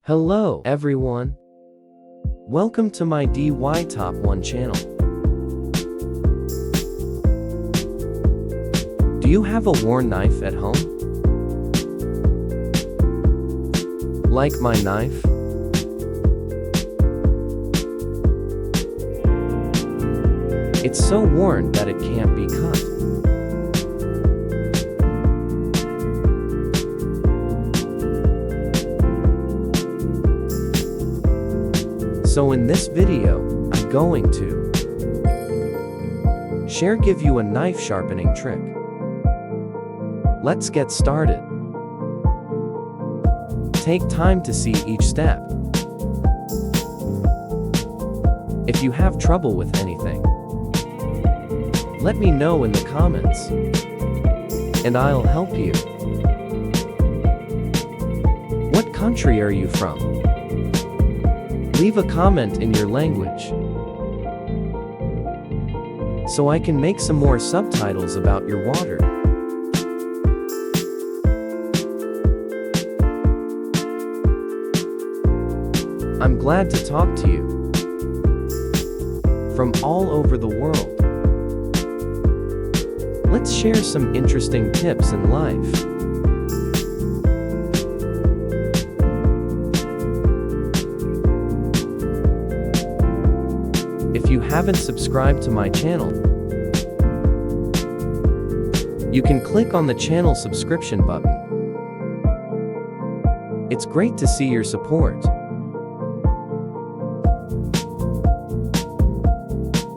Hello everyone. Welcome to my DiyTop1 channel. Do you have a worn knife at home? Like my knife? It's so worn that it can't be cut. So in this video, I'm going to give you a knife sharpening trick. Let's get started. Take time to see each step. If you have trouble with anything, let me know in the comments, and I'll help you. What country are you from? Leave a comment in your language, so I can make some more subtitles about your water. I'm glad to talk to you from all over the world. Let's share some interesting tips in life. If you haven't subscribed to my channel, you can click on the channel subscription button. It's great to see your support.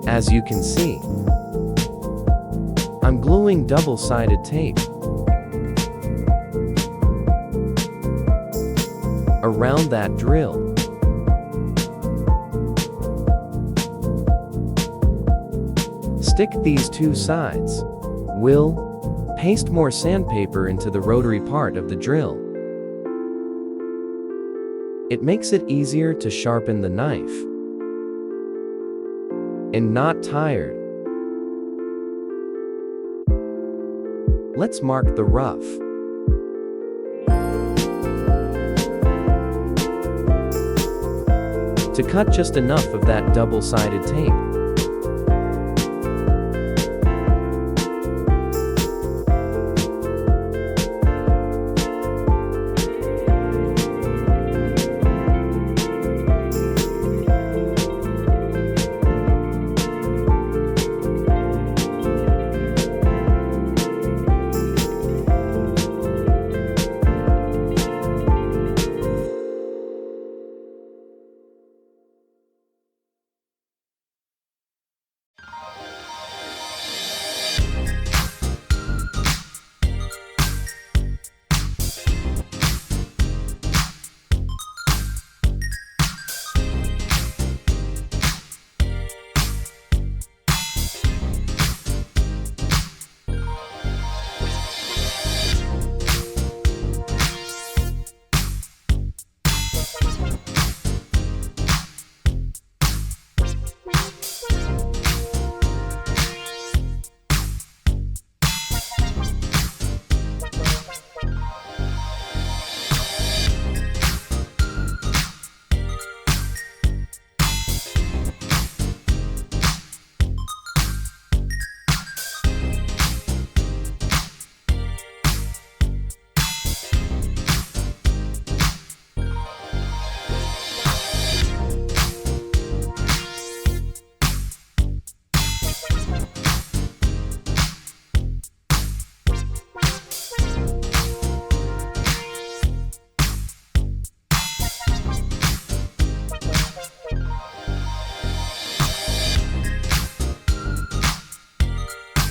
As you can see, I'm gluing double-sided tape around that drill. Stick these two sides. We'll paste more sandpaper into the rotary part of the drill. It makes it easier to sharpen the knife and not tired. Let's mark the rough. To cut just enough of that double-sided tape.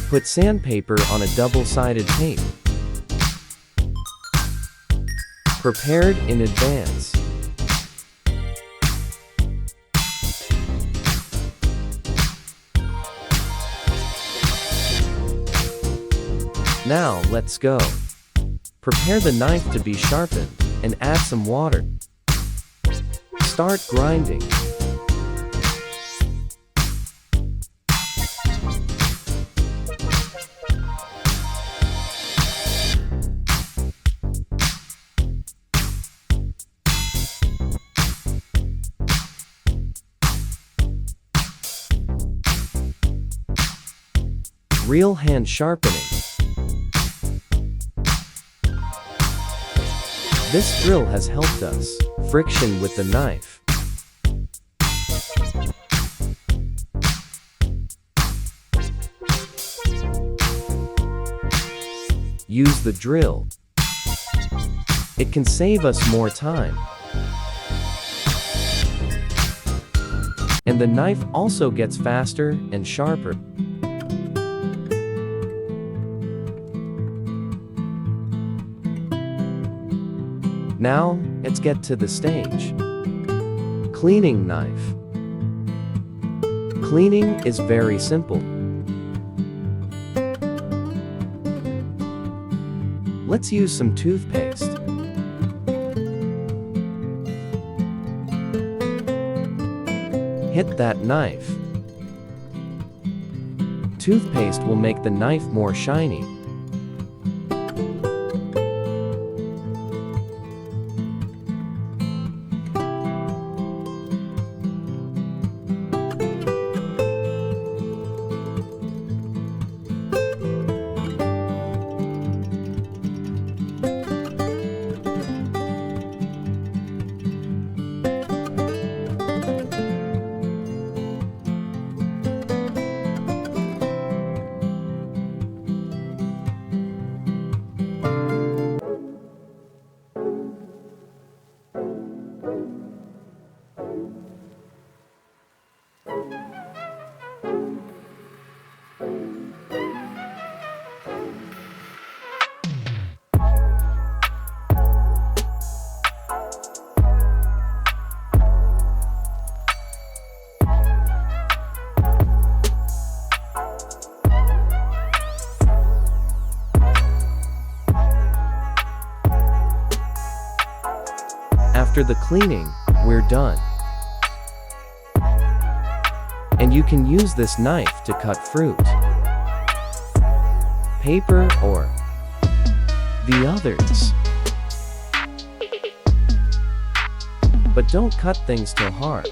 Put sandpaper on a double-sided tape prepared in advance. Now let's go. Prepare the knife to be sharpened and add some water. Start grinding. Real hand sharpening. This drill has helped us. Friction with the knife. Use the drill. It can save us more time. And the knife also gets faster and sharper. Now, let's get to the stage. Cleaning knife. Cleaning is very simple. Let's use some toothpaste. Hit that knife. Toothpaste will make the knife more shiny. After the cleaning, we're done. And you can use this knife to cut fruit, paper, or the others. But don't cut things too hard.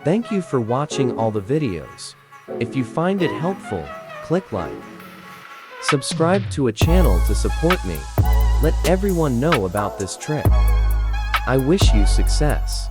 Thank you for watching all the videos. If you find it helpful, click like. Subscribe to a channel to support me. Let everyone know about this trick. I wish you success.